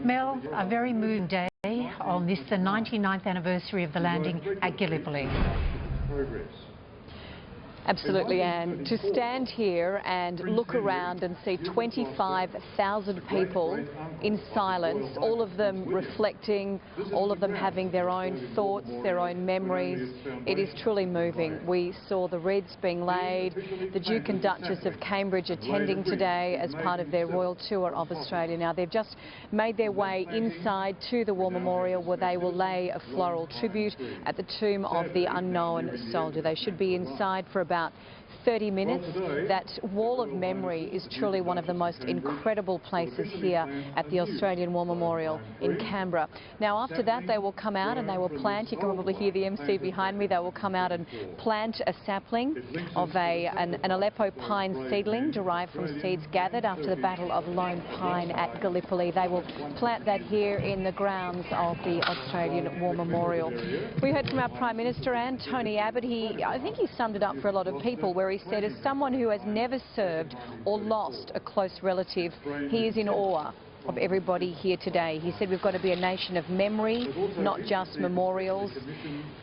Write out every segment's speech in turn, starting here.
Mel, a very moving day on this, the 99th anniversary of the landing at Gallipoli. Absolutely, Anne. To stand here and look around and see 25,000 people in silence, all of them reflecting, all of them having their own thoughts, their own memories, it is truly moving. We saw the wreaths being laid, the Duke and Duchess of Cambridge attending today as part of their royal tour of Australia. Now, they've just made their way inside to the War Memorial, where they will lay a floral tribute at the tomb of the unknown soldier. They should be inside for about 30 minutes. That wall of memory is truly one of the most incredible places here at the Australian War Memorial in Canberra. Now, after that, they will come out and they will plant, you can probably hear the MC behind me, they will come out and plant a sapling of an Aleppo pine seedling derived from seeds gathered after the Battle of Lone Pine at Gallipoli. They will plant that here in the grounds of the Australian War Memorial. We heard from our Prime Minister, Tony Abbott. I think he summed it up for a lot of people, where he said, as someone who has never served or lost a close relative, he is in awe of everybody here today. He said we've got to be a nation of memory, not just memorials.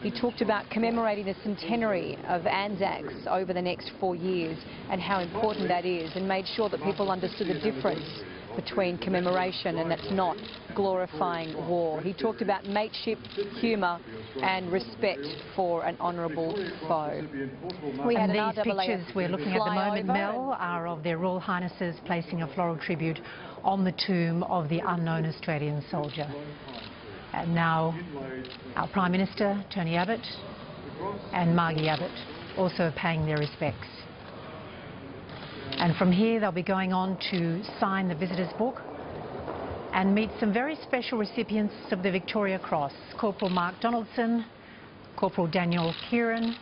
He talked about commemorating the centenary of Anzacs over the next 4 years and how important that is, and made sure that people understood the difference between commemoration and that's not glorifying war. He talked about mateship, humour and respect for an honourable foe. And these pictures we're looking at the moment, Mel, are of their Royal Highnesses placing a floral tribute on the tomb of the unknown Australian soldier. And now our Prime Minister, Tony Abbott, and Margie Abbott also paying their respects. And from here they'll be going on to sign the visitors book and meet some very special recipients of the Victoria Cross: Corporal Mark Donaldson, Corporal Daniel Kieran,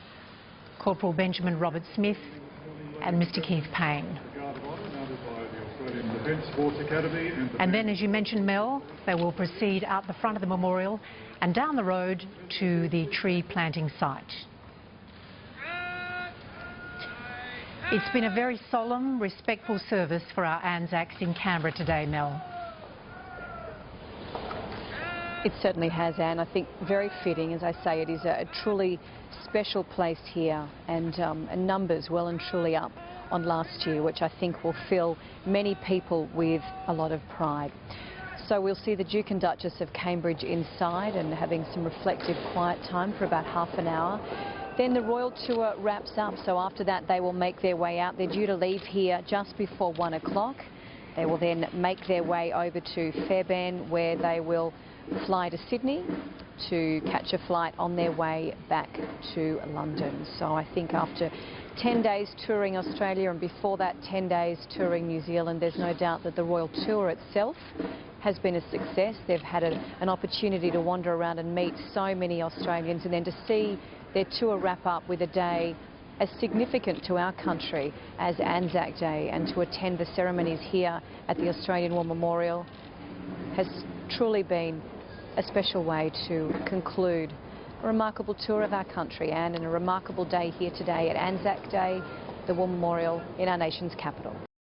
Corporal Benjamin Robert Smith and Mr Keith Payne. And then, as you mentioned, Mel, they will proceed out the front of the memorial and down the road to the tree planting site. It's been a very solemn, respectful service for our Anzacs in Canberra today, Mel. It certainly has, Anne. I think very fitting. As I say, it is a truly special place here, and numbers well and truly up on last year, which I think will fill many people with a lot of pride. So we'll see the Duke and Duchess of Cambridge inside and having some reflective quiet time for about half an hour. Then the royal tour wraps up, so after that they will make their way out. They're due to leave here just before 1 o'clock. They will then make their way over to Fairbairn, where they will fly to Sydney to catch a flight on their way back to London. So I think after 10 days touring Australia and before that 10 days touring New Zealand, there's no doubt that the royal tour itself has been a success. They've had an opportunity to wander around and meet so many Australians, and then to see their tour wrap up with a day as significant to our country as Anzac Day, and to attend the ceremonies here at the Australian War Memorial has truly been a special way to conclude a remarkable tour of our country, and a remarkable day here today at Anzac Day, the War Memorial in our nation's capital.